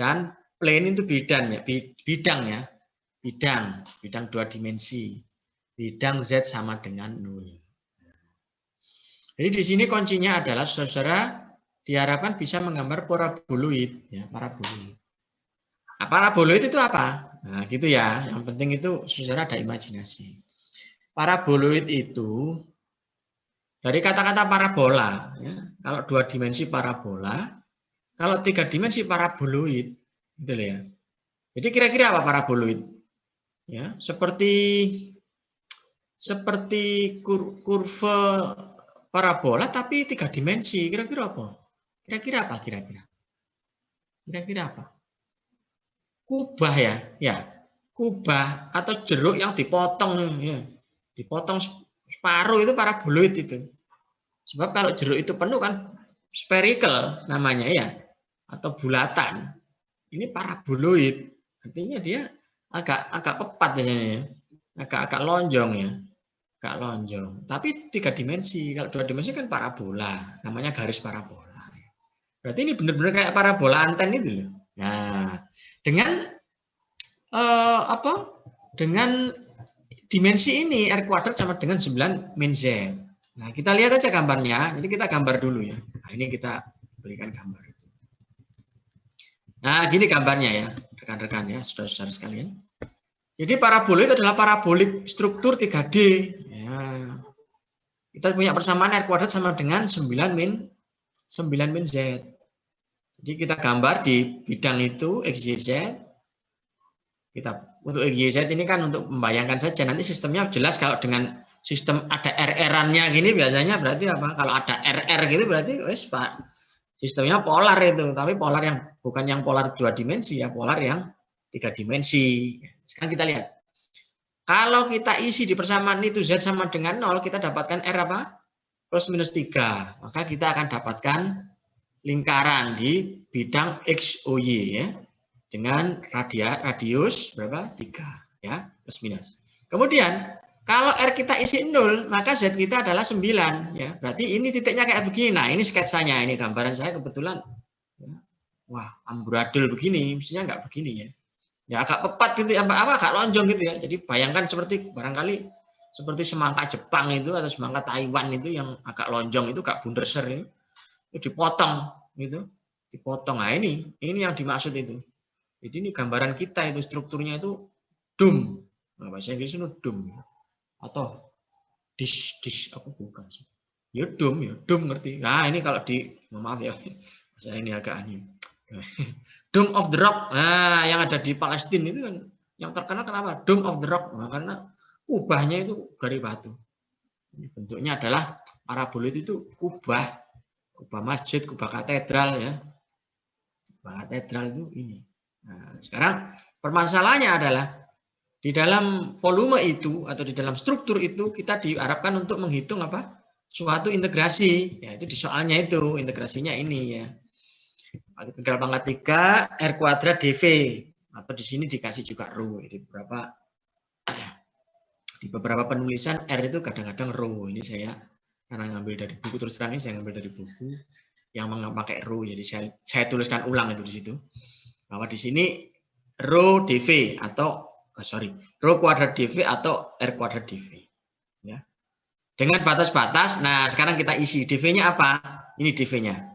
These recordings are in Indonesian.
dan plane itu bidang ya, bidang 2 dimensi. Bidang Z sama dengan 0. Jadi di sini kuncinya adalah saudara diharapkan bisa menggambar paraboloid ya, paraboloid. Nah, paraboloid itu apa? Nah, gitu ya. Yang penting itu saudara ada imajinasi. Paraboloid itu dari kata-kata parabola ya. Kalau 2 dimensi parabola, kalau 3 dimensi paraboloid, gitu ya. Jadi kira-kira apa paraboloid? Ya, seperti kurva parabola tapi 3 dimensi. Kira-kira apa? Kira-kira apa kira-kira? Kira-kira apa? Kubah ya, ya. Kubah atau jeruk yang dipotong ya. Dipotong separuh itu paraboloid itu. Sebab kalau jeruk itu penuh kan spherical namanya ya, atau bulatan. Ini paraboloid. Artinya dia agak pepat ya. Agak lonjong ya. Agak lonjong. Tapi 3 dimensi. Kalau 2 dimensi kan parabola. Namanya garis parabola. Berarti ini benar-benar kayak parabola anten itu loh. Nah, dengan dengan dimensi ini R kuadrat sama dengan 9 min Z. Nah, kita lihat aja gambarnya. Jadi kita gambar dulu ya. Nah, ini kita berikan gambar. Nah, gini gambarnya ya, rekan-rekan ya, saudara-saudara sekalian. Jadi paraboloid adalah parabolik struktur 3D. Ya. Kita punya persamaan R kuadrat sama dengan 9 min Z. Jadi kita gambar di bidang itu X, Y, Z. Kita untuk X, Y, Z ini kan untuk membayangkan saja. Nanti sistemnya jelas kalau dengan sistem ada RR-annya gini biasanya berarti apa? Kalau ada RR gitu berarti wes Pak. Sistemnya polar itu, tapi polar yang bukan yang polar 2 dimensi ya, polar yang 3 dimensi. Sekarang kita lihat. Kalau kita isi di persamaan itu Z sama dengan 0, kita dapatkan R apa? Plus minus 3. Maka kita akan dapatkan lingkaran di bidang X, O, Y ya. Dengan radius berapa? 3 ya, plus minus. Kemudian kalau R kita isi 0, maka Z kita adalah 9 ya. Berarti ini titiknya kayak begini. Nah, ini sketsanya, ini gambaran saya kebetulan. Ya. Wah, amburadul begini, mestinya nggak begini ya. Ya agak pepat gitu ya, agak lonjong gitu ya. Jadi bayangkan seperti barangkali seperti semangka Jepang itu atau semangka Taiwan itu yang agak lonjong itu agak bunderser itu dipotong gitu. Dipotong. Nah, ini yang dimaksud itu. Jadi ini gambaran kita itu strukturnya itu dome. Nah, bahasa Inggris itu dome. Atau dish apa bukan sih? Ya dome ngerti. Nah, ini kalau maaf ya. Saya ini agak aneh. Dome of the Rock. Nah, yang ada di Palestina itu kan yang terkenal kenapa? Dome of the Rock. Nah, karena kubahnya itu dari batu. Ini bentuknya adalah paraboloid itu kubah masjid, kubah katedral ya. Kubah katedral itu ini. Nah, sekarang permasalahannya adalah di dalam volume itu atau di dalam struktur itu kita diharapkan untuk menghitung apa? Suatu integrasi. Ya, itu di soalnya itu integrasinya ini ya. Integral pangkat 3 R kuadrat dV atau di sini dikasih juga rho. Di beberapa penulisan R itu kadang-kadang rho. Ini saya karena ngambil dari buku, terus terang ini saya ngambil dari buku yang memakai rho. Jadi saya tuliskan ulang itu di situ. Bahwa di sini rho dV atau rho kuadrat dV atau R kuadrat dV. Ya. Dengan batas-batas. Nah, sekarang kita isi dV-nya apa? Ini dV-nya.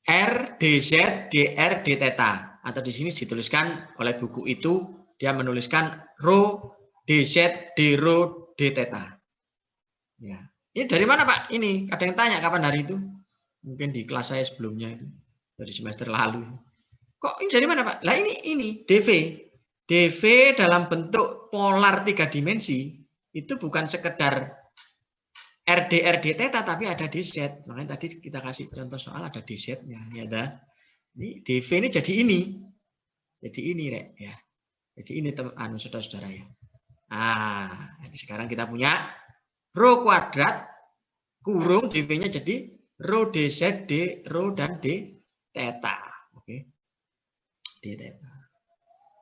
R dz dr d theta atau di sini dituliskan oleh buku itu dia menuliskan rho dz d rho d theta. Ya. Ini dari mana Pak? Ini ada yang tanya kapan hari itu? Mungkin di kelas saya sebelumnya itu dari semester lalu. Kok ini dari mana Pak? Lah ini dV. dV dalam bentuk polar 3 dimensi itu bukan sekedar RDR d theta tapi ada dz. Makanya tadi kita kasih contoh soal ada dz-nya ya ada. Ini dV ini jadi ini. Jadi ini Rek ya. Jadi ini saudara-saudara ya. Nah, jadi sekarang kita punya rho kuadrat kurung dV-nya jadi rho dz d rho dan d theta. Oke. D theta.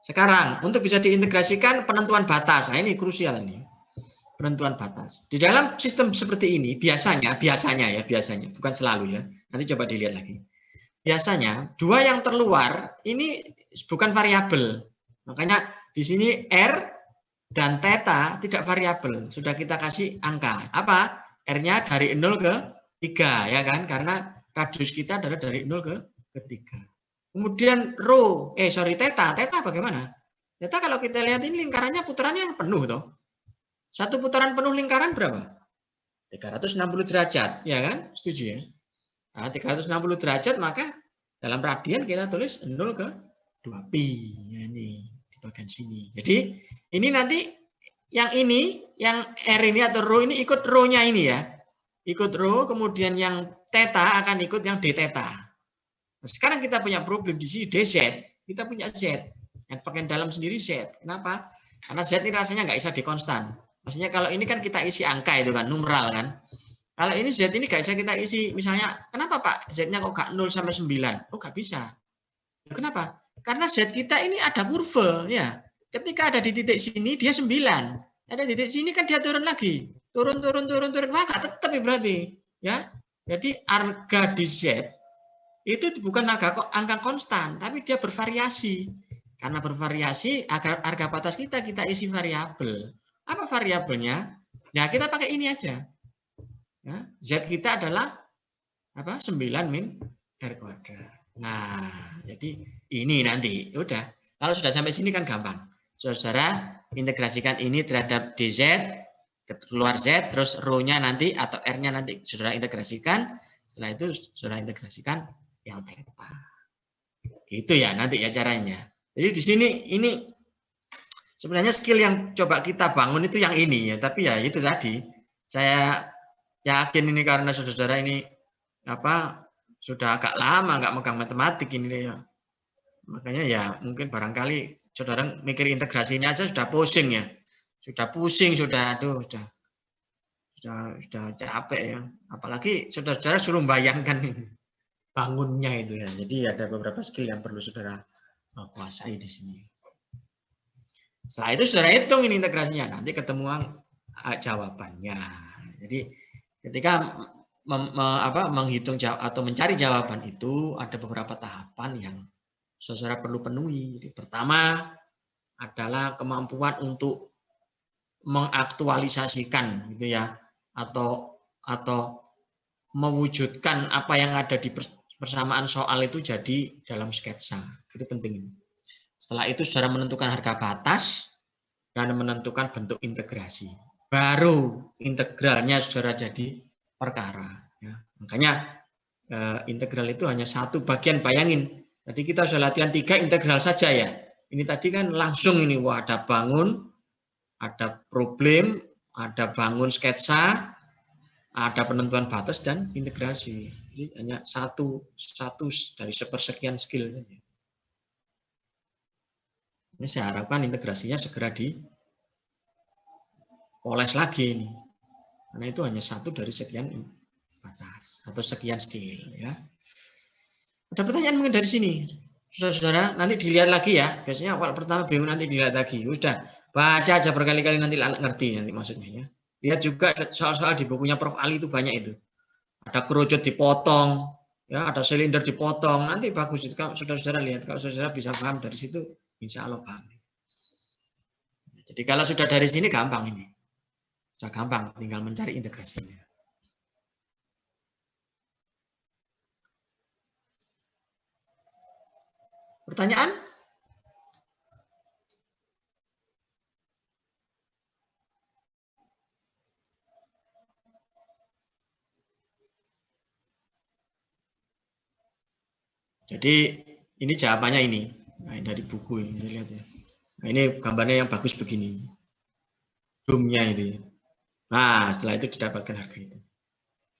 Sekarang untuk bisa diintegrasikan penentuan batas. Nah, ini krusial ini. Penentuan batas. Di dalam sistem seperti ini biasanya bukan selalu ya. Nanti coba dilihat lagi. biasanya dua yang terluar ini bukan variabel. Makanya di sini R dan theta tidak variabel. Sudah kita kasih angka. Apa? R-nya dari 0 ke 3 ya kan? Karena radius kita adalah dari 0 ke 3. Kemudian theta bagaimana? Theta kalau kita lihat ini lingkarannya putarannya yang penuh toh. Satu putaran penuh lingkaran berapa? 360 derajat, ya kan? Setuju ya? Nah, 360 derajat maka dalam radian kita tulis 0 ke 2 pi. Ya, ini di bagian sini. Jadi ini nanti yang R ini atau rho ini ikut rho-nya ini ya. Ikut rho, kemudian yang theta akan ikut yang d theta. Nah, sekarang kita punya problem di sini dz. Kita punya z. Yang bagian dalam sendiri z. Kenapa? Karena z ini rasanya nggak bisa dikonstan. Maksudnya kalau ini kan kita isi angka itu kan, numeral kan. Kalau ini Z ini nggak bisa kita isi, misalnya, kenapa Pak Z-nya kok nggak 0 sampai 9? Oh nggak bisa. Kenapa? Karena Z kita ini ada kurva, ya. Ketika ada di titik sini, dia 9. Ada di titik sini kan dia turun lagi. Turun. Wah nggak tetap ya berarti. Ya. Jadi harga di Z itu bukan angka konstan, tapi dia bervariasi. Karena bervariasi, harga batas kita isi variabel. Apa variabelnya? Ya kita pakai ini aja. Ya, Z kita adalah apa? 9 min R kuadrat. Nah, jadi ini nanti udah. Kalau sudah sampai sini kan gampang. Saudara integrasikan ini terhadap DZ, keluar Z, terus rho-nya nanti atau R-nya nanti saudara integrasikan. Setelah itu saudara integrasikan yang theta. Gitu ya nanti ya caranya. Jadi di sini ini sebenarnya skill yang coba kita bangun itu yang ini ya, tapi ya itu tadi. Saya yakin ini karena saudara-saudara ini sudah agak lama nggak megang matematik ini ya. Makanya ya mungkin barangkali saudara mikir integrasinya aja sudah pusing ya. Sudah pusing, sudah capek ya. Apalagi saudara-saudara suruh bayangkan bangunnya itu ya. Jadi ada beberapa skill yang perlu saudara kuasai di sini. Setelah itu saudara hitung ini integrasinya, nanti ketemu jawabannya. Jadi ketika menghitung atau mencari jawaban itu ada beberapa tahapan yang saudara perlu penuhi. Jadi, pertama adalah kemampuan untuk mengaktualisasikan gitu ya, atau mewujudkan apa yang ada di persamaan soal itu jadi dalam sketsa. Itu penting. Setelah itu saudara menentukan harga batas dan menentukan bentuk integrasi. Baru integralnya saudara jadi perkara. Ya. Makanya integral itu hanya satu bagian. Bayangin, tadi kita sudah latihan 3 integral saja ya. Ini tadi kan langsung ini, wah ada bangun, ada problem, ada bangun sketsa, ada penentuan batas dan integrasi. Jadi hanya satu dari sepersekian skill. Ini saya harapkan integrasinya segera dipoles lagi ini. Karena itu hanya satu dari sekian batas atau sekian skill ya. Ada pertanyaan mungkin dari sini. Saudara-saudara nanti dilihat lagi ya. Biasanya awal pertama bingung, nanti dilihat lagi. Udah baca aja berkali-kali nanti ngerti nanti maksudnya ya. Lihat juga soal-soal di bukunya Prof Ali itu banyak itu. Ada kerucut dipotong, ya, ada silinder dipotong. Nanti bagus itu kalau saudara-saudara lihat. Kalau saudara bisa paham dari situ, insya Allah paham. Jadi kalau sudah dari sini gampang ini. Sudah gampang, tinggal mencari integrasinya. Pertanyaan? Jadi ini jawabannya ini. Nah, dari buku ini saya lihat ya. Nah, ini gambarnya yang bagus begini. Zoom-nya itu. Nah, setelah itu didapatkan harga itu.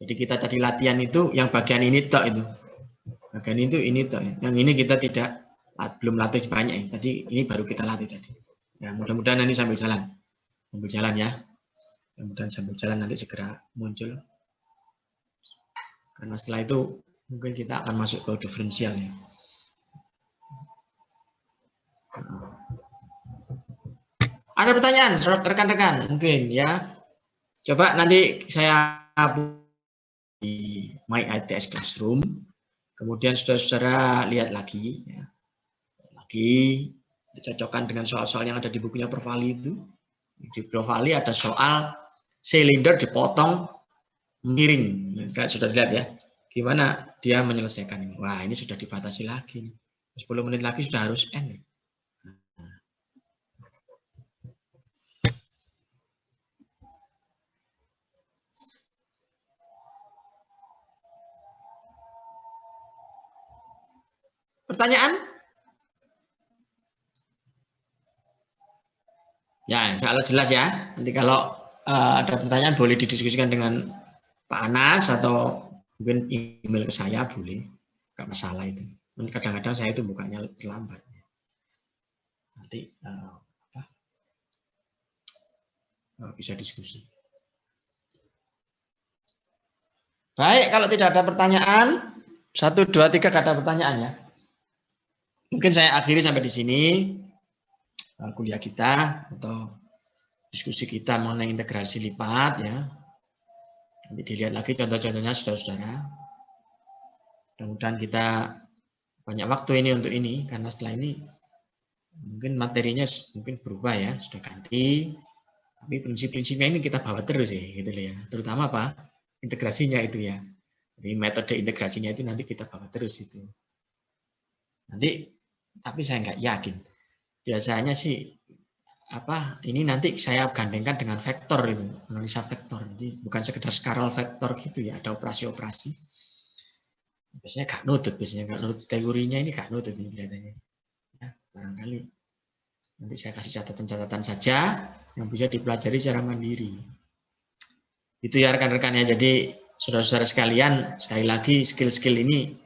Jadi kita tadi latihan itu yang bagian ini tok itu. Bagian itu ini tok. Yang ini kita belum latih banyak ya. Tadi ini baru kita latih tadi. Ya, mudah-mudahan nanti sambil jalan. Sambil jalan ya. Mudah-mudahan sambil jalan nanti segera muncul. Karena setelah itu mungkin kita akan masuk ke diferensial ya. Ada pertanyaan rekan-rekan mungkin ya. Coba nanti saya di My ITS Classroom. Kemudian saudara-saudara lihat lagi, ya. Lagi dicocokkan dengan soal-soal yang ada di bukunya Prof. Ali itu. Di Prof. Ali ada soal silinder dipotong miring. Kayak sudah lihat ya, gimana dia menyelesaikan ini. Wah, ini sudah dibatasi lagi. 10 menit lagi sudah harus end. Pertanyaan? Ya, insya Allah jelas ya. Nanti kalau ada pertanyaan boleh didiskusikan dengan Pak Anas atau mungkin email ke saya boleh. Gak masalah itu. Kadang-kadang saya itu bukanya terlambat. Nanti bisa diskusi. Baik, kalau tidak ada pertanyaan, 1, 2, 3 gak ada pertanyaan ya. Mungkin saya akhiri sampai di sini kuliah kita atau diskusi kita mengenai integrasi lipat ya. Nanti dilihat lagi contoh-contohnya saudara-saudara. Mudah-mudahan kita banyak waktu ini untuk ini karena setelah ini mungkin materinya mungkin berubah ya, sudah ganti. Tapi prinsip-prinsipnya ini kita bawa terus ya, gitu ya. Terutama apa? Integrasinya itu ya. Jadi metode integrasinya itu nanti kita bawa terus itu. Nanti, tapi saya nggak yakin. Biasanya sih ini nanti saya gandengkan dengan vektor itu, analisa vektor. Jadi bukan sekedar skaral vektor gitu ya, ada operasi-operasi. Biasanya nggak nutut, teorinya ini nggak nutut ini kelihatannya. Ya, barangkali nanti saya kasih catatan-catatan saja yang bisa dipelajari secara mandiri. Itu ya rekan-rekannya. Jadi saudara-saudara sekalian, sekali lagi skill-skill ini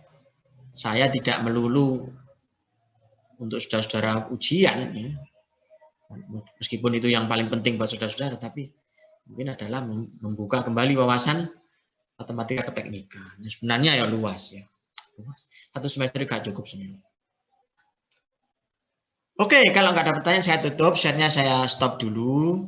saya tidak melulu untuk saudara-saudara ujian, ya. Meskipun itu yang paling penting buat saudara-saudara, tapi mungkin adalah membuka kembali wawasan matematika keteknikan. Sebenarnya ya luas ya. Satu semester gak cukup sebenarnya. Oke, kalau nggak ada pertanyaan saya tutup, share-nya saya stop dulu.